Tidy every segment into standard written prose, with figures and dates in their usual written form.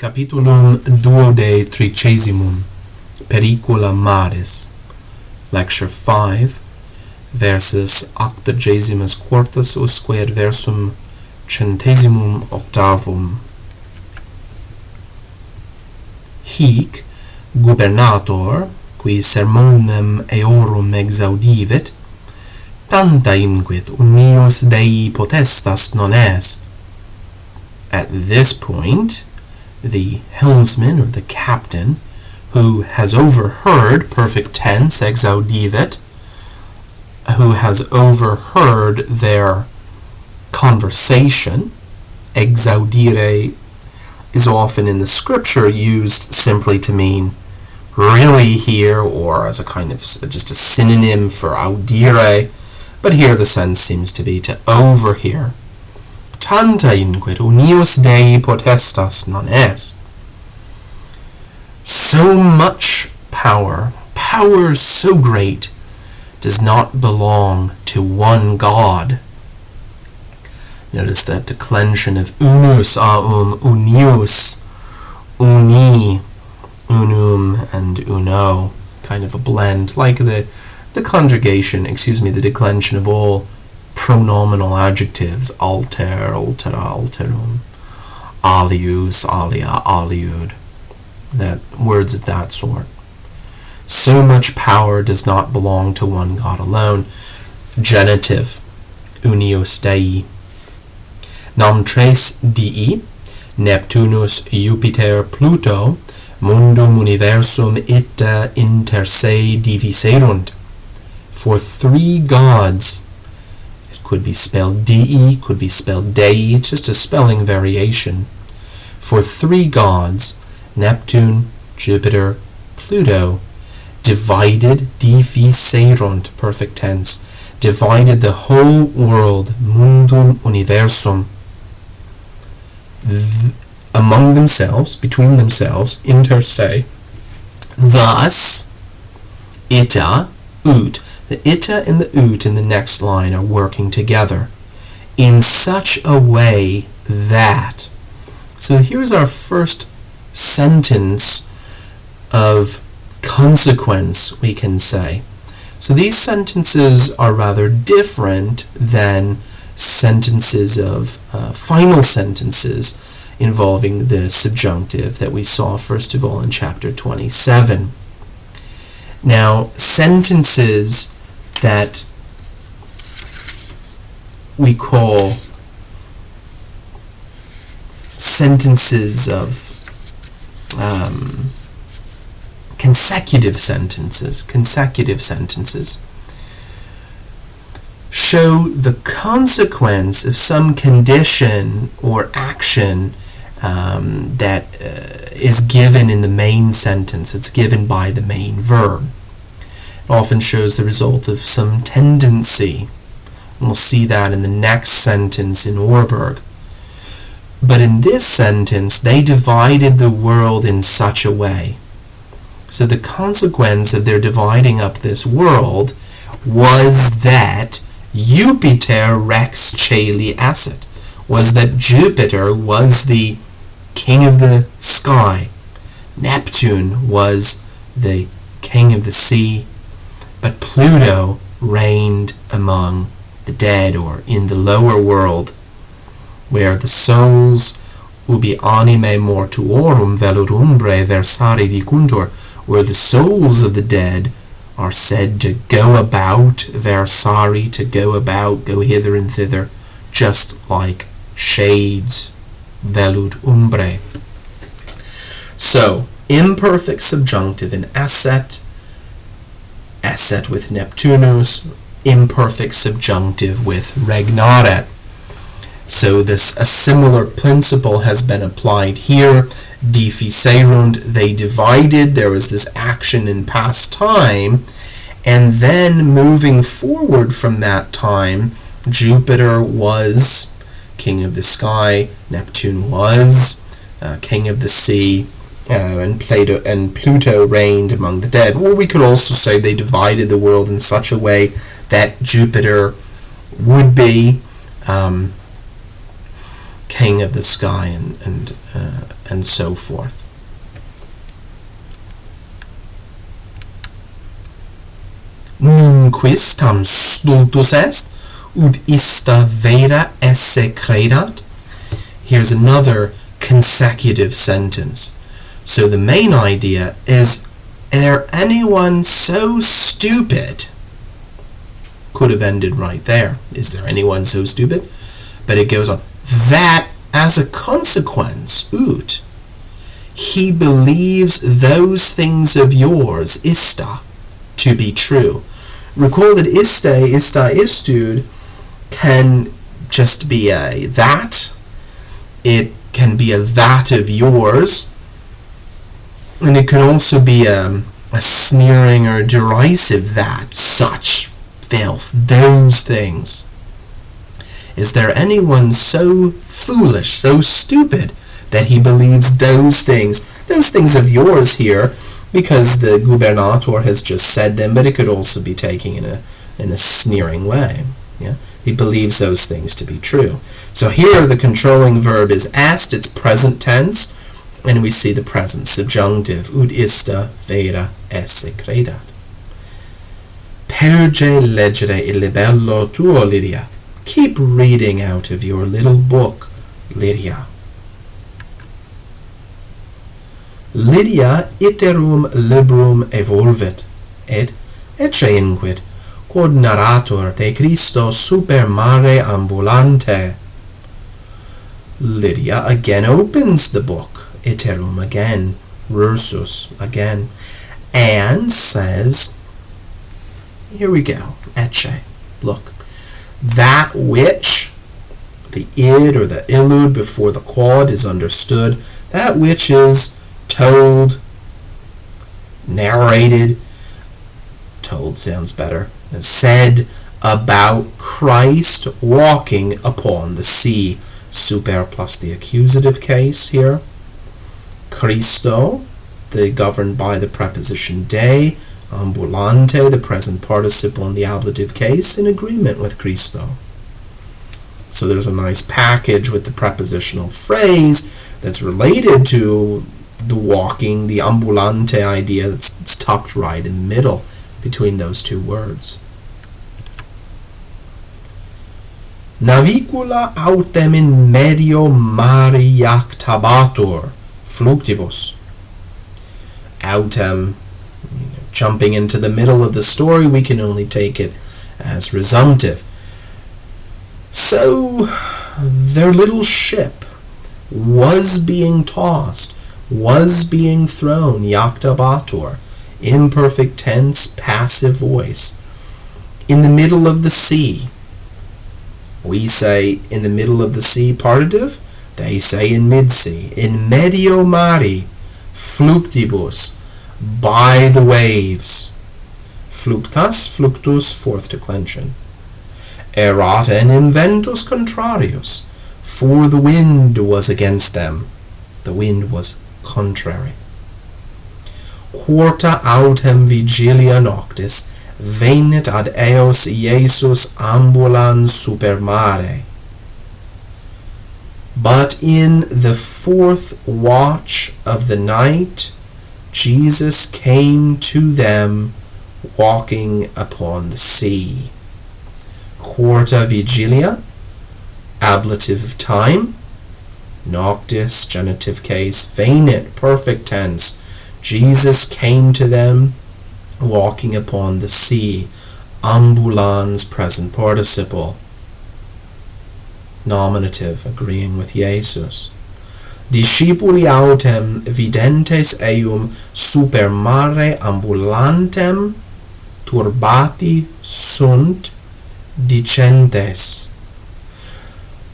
Capitulum 12, Pericula Maris, Lecture 5, versus 84 usque versum 118. Hic gubernator, qui sermonem eorum exaudivit, tanta inquit unius Dei potestas non est. At this point, the helmsman, or the captain, who has overheard, perfect tense, exaudivit, who has overheard their conversation, exaudire is often in the scripture used simply to mean really hear, or as a kind of just a synonym for audire, but here the sense seems to be to overhear. Tanta inquit unius Dei potestas non est. So much power so great, does not belong to one God. Notice that declension of unus, aum, unius, uni, unum, and uno, kind of a blend, like the declension of all pronominal adjectives, alter, altera, alterum, alius, alia, aliud, that words of that sort. So much power does not belong to one God alone. Genitive, unius Dei. Nam tres dii, Neptunus, Jupiter, Pluto, mundum universum ita inter se diviserunt. For three gods, it could be spelled dei, could be spelled dei, it's just a spelling variation. For three gods, Neptune, Jupiter, Pluto, divided, diviserunt, perfect tense, divided the whole world, mundum universum, among themselves, between themselves, inter se. Thus, ita, ut, the ita and the ut in the next line are working together in such a way that. So here's our first sentence of consequence, we can say. So these sentences are rather different than sentences of final sentences involving the subjunctive that we saw first of all in chapter 27. Now, sentences that we call sentences of consecutive sentences show the consequence of some condition or action that is given in the main sentence. It's given by the main verb. It often shows the result of some tendency. And we'll see that in the next sentence in Ørberg. But in this sentence, they divided the world in such a way. So the consequence of their dividing up this world was that Jupiter rex caeli asset, was that Jupiter was the king of the sky, Neptune was the king of the sea, but Pluto reigned among the dead, or in the lower world, where the souls ubi animae mortuorum velurumbre versari dicuntur, where the souls of the dead are said to go about, versari, to go about, go hither and thither, just like shades, velud umbre. So, imperfect subjunctive in asset, asset with Neptunus, imperfect subjunctive with regnaret. So a similar principle has been applied here. Diviserunt, they divided, there was this action in past time, and then moving forward from that time, Jupiter was king of the sky, Neptune was king of the sea, and Pluto reigned among the dead. Or we could also say they divided the world in such a way that Jupiter would be king of the sky, and so forth. Nunquis tam stultus est, ut ista vera esse credat. Here's another consecutive sentence. So the main idea is there anyone so stupid? Could have ended right there. Is there anyone so stupid? But it goes on. That as a consequence, ut, he believes those things of yours, ista, to be true. Recall that ista istud can just be a that. It can be a that of yours. And it can also be a sneering or derisive that, such, filth, those things. Is there anyone so foolish, so stupid, that he believes those things of yours here, because the gubernator has just said them, but it could also be taken in a sneering way. Yeah? He believes those things to be true. So here the controlling verb is est, it's present tense, and we see the present subjunctive, ut ista vera esse credat. Perge leggere il libello tuo, Lydia. Keep reading out of your little book, Lydia. Lydia iterum librum evolvet, et ecce inquit, quod narrator de Christo super mare ambulante. Lydia again opens the book, iterum again, versus again, and says, here we go, ecce, look, that which, the id or the illud before the quod is understood, that which is told, narrated, told sounds better, said about Christ walking upon the sea, super plus the accusative case here, Christo, the governed by the preposition de, ambulante, the present participle in the ablative case, in agreement with Christo. So there's a nice package with the prepositional phrase that's related to the walking, the ambulante idea that's tucked right in the middle between those two words. Navicula autem in medio mari jactabatur, fluctibus. Autem, jumping into the middle of the story, we can only take it as resumptive. So, their little ship was being tossed, was being thrown, jactabatur, imperfect tense, passive voice, in the middle of the sea. We say in the middle of the sea partitive, they say in mid-sea. In medio mari, fluctibus, by the waves. Fluctas, fluctus, fourth declension. Erat en inventus contrarius, for the wind was against them. The wind was contrary. Quarta autem vigilia noctis, venit ad eos Iesus ambulans super mare. But in the fourth watch of the night, Jesus came to them walking upon the sea. Quarta vigilia, ablative of time, noctis, genitive case, venit, perfect tense. Jesus came to them walking upon the sea, ambulans, present participle, nominative, agreeing with Jesus. Discipuli autem videntes eum super mare ambulantem turbati sunt dicentes.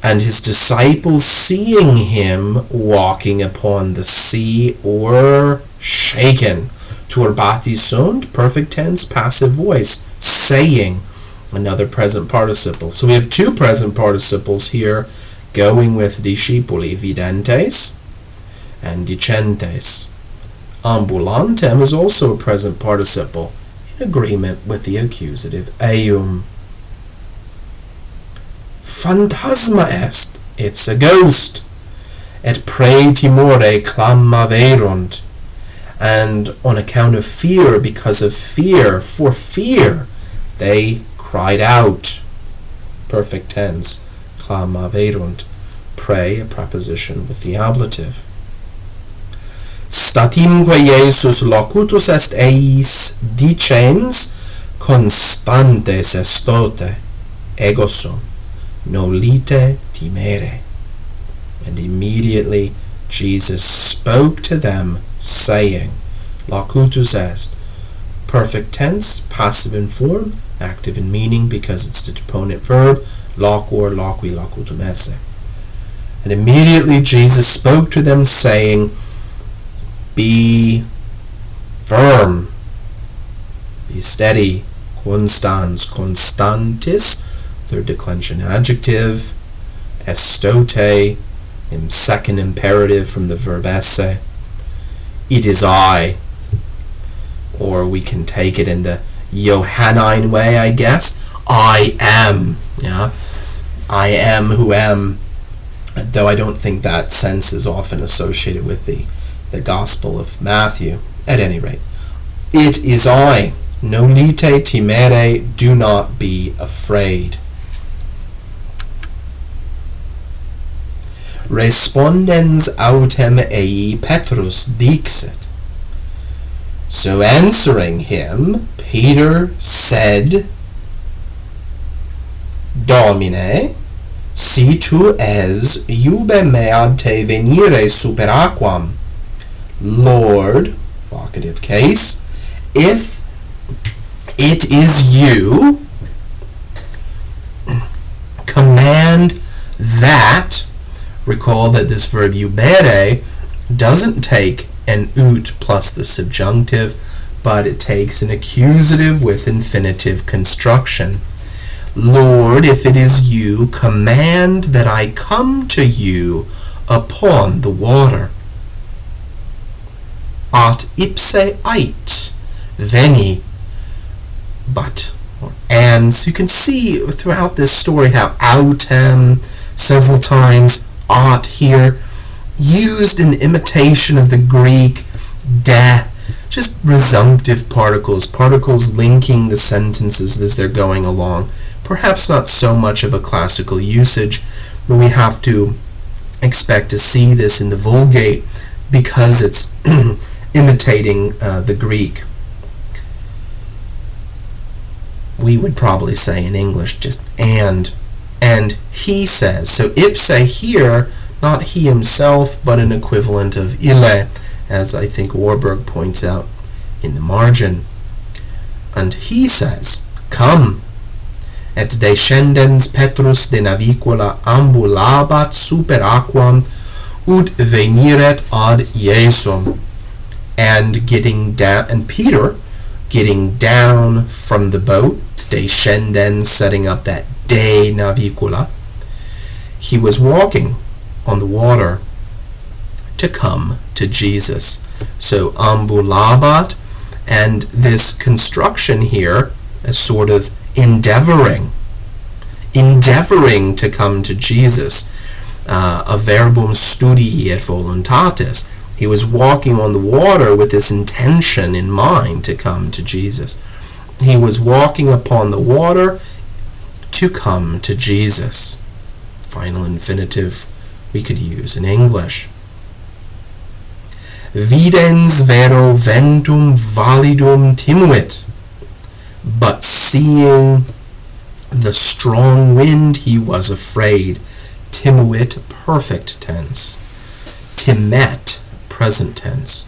And his disciples, seeing him walking upon the sea, were shaken. Turbati sunt, perfect tense, passive voice, saying, another present participle. So we have two present participles here going with discipuli, videntes and dicentes. Ambulantem is also a present participle in agreement with the accusative eum. Phantasma est, it's a ghost. Et prae timore clamaverunt. And on account of fear, because of fear, for fear, they cried out. Perfect tense. Clamaverunt. Prae, a preposition with the ablative. Statimque Iesus locutus est eis dicens, constantes estote, ego nolite timere. And immediately Jesus spoke to them, saying, locutus est, perfect tense, passive in form, active in meaning because it's the deponent verb, loquor, loqui, locutum esse. And immediately Jesus spoke to them, saying, be firm, be steady, constans, constantis, third declension adjective, estote, in second imperative from the verb esse, it is I. Or we can take it in the Johannine way, I guess, I am. Yeah, I am who am, though I don't think that sense is often associated with the Gospel of Matthew. At any rate, it is I. Nolite timere, do not be afraid. Respondens autem ei Petrus dixit. So answering him, Peter said, Domine, si tu es, iube me ad te venire super aquam. Lord, vocative case, if it is you, command that. Recall that this verb eubere doesn't take an ut plus the subjunctive, but it takes an accusative with infinitive construction. Lord, if it is you, command that I come to you upon the water. At ipse ait, veni, but, or and. So you can see throughout this story how autem, several times, ought here, used in imitation of the Greek de, just resumptive particles linking the sentences as they're going along. Perhaps not so much of a classical usage, but we have to expect to see this in the Vulgate because it's imitating the Greek. We would probably say in English just and he says. So ipse here, not he himself, but an equivalent of ille, as I think Ørberg points out in the margin. And he says, come. Et descendens Petrus de navicula ambulabat super aquam, ut veniret ad Iesum. And Peter, getting down from the boat, descendens, setting up that de navicula, he was walking on the water to come to Jesus. So ambulabat, and this construction here is sort of endeavoring to come to Jesus. A verbum studii et voluntatis. He was walking on the water with this intention in mind to come to Jesus. He was walking upon the water to come to Jesus. Final infinitive we could use in English. Videns vero ventum validum timuit. But seeing the strong wind, he was afraid. Timuit, perfect tense. Timet, present tense.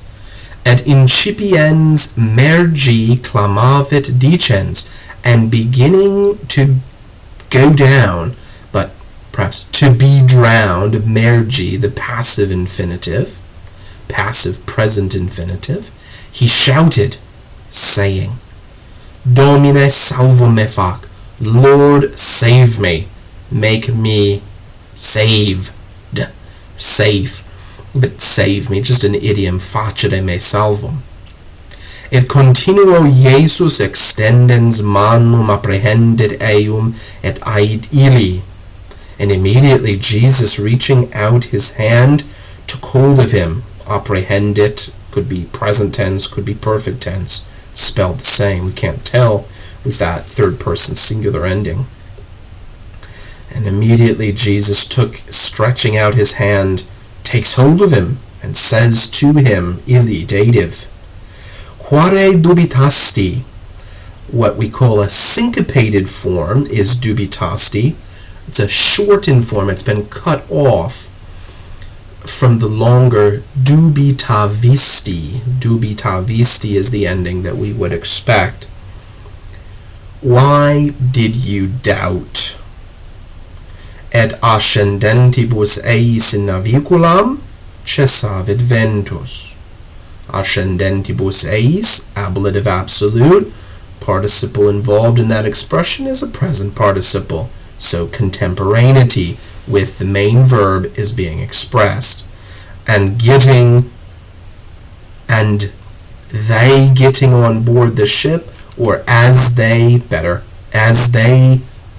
Et incipiens mergi clamavit dicens, and beginning to go down, but perhaps to be drowned, mergi, the passive infinitive, passive present infinitive, he shouted, saying, Domine salvo me fac, Lord save me, make me saved, safe, but save me, just an idiom, facere me salvum. Et continuo Iesus extendens manum apprehendit eum et ait illi. And immediately Jesus, reaching out his hand, took hold of him. Apprehendit could be present tense, could be perfect tense, spelled the same. We can't tell with that third person singular ending. And immediately Jesus, stretching out his hand, takes hold of him and says to him, illi, dative, quare dubitasti. What we call a syncopated form is dubitasti. It's a shortened form. It's been cut off from the longer dubitavisti. Dubitavisti is the ending that we would expect. Why did you doubt? Et ascendentibus eis in naviculam cessavit ventus. Ascendentibus eis, ablative absolute. Participle involved in that expression is a present participle. So contemporaneity with the main verb is being expressed. And they getting on board the ship, or as they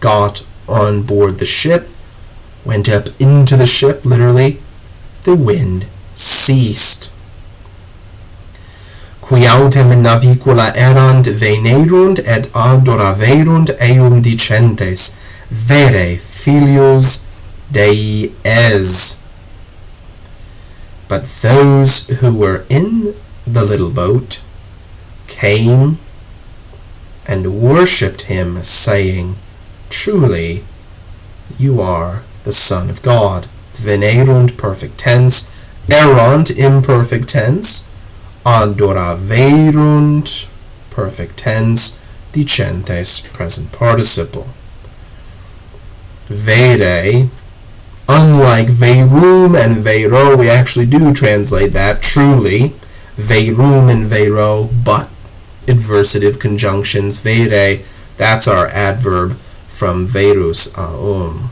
got on board the ship, went up into the ship, literally, the wind ceased. Qui autem in navicula erant venerunt et adoraverunt eum dicentes, vere filios Dei es. But those who were in the little boat came and worshipped him, saying, truly, you are the Son of God. Venerunt, perfect tense. Erant, imperfect tense. Adoraverunt, perfect tense. Dicentes, present participle. Vere, unlike verum and vero, we actually do translate that truly. Verum and vero, but adversative conjunctions. Vere, that's our adverb from verus aum.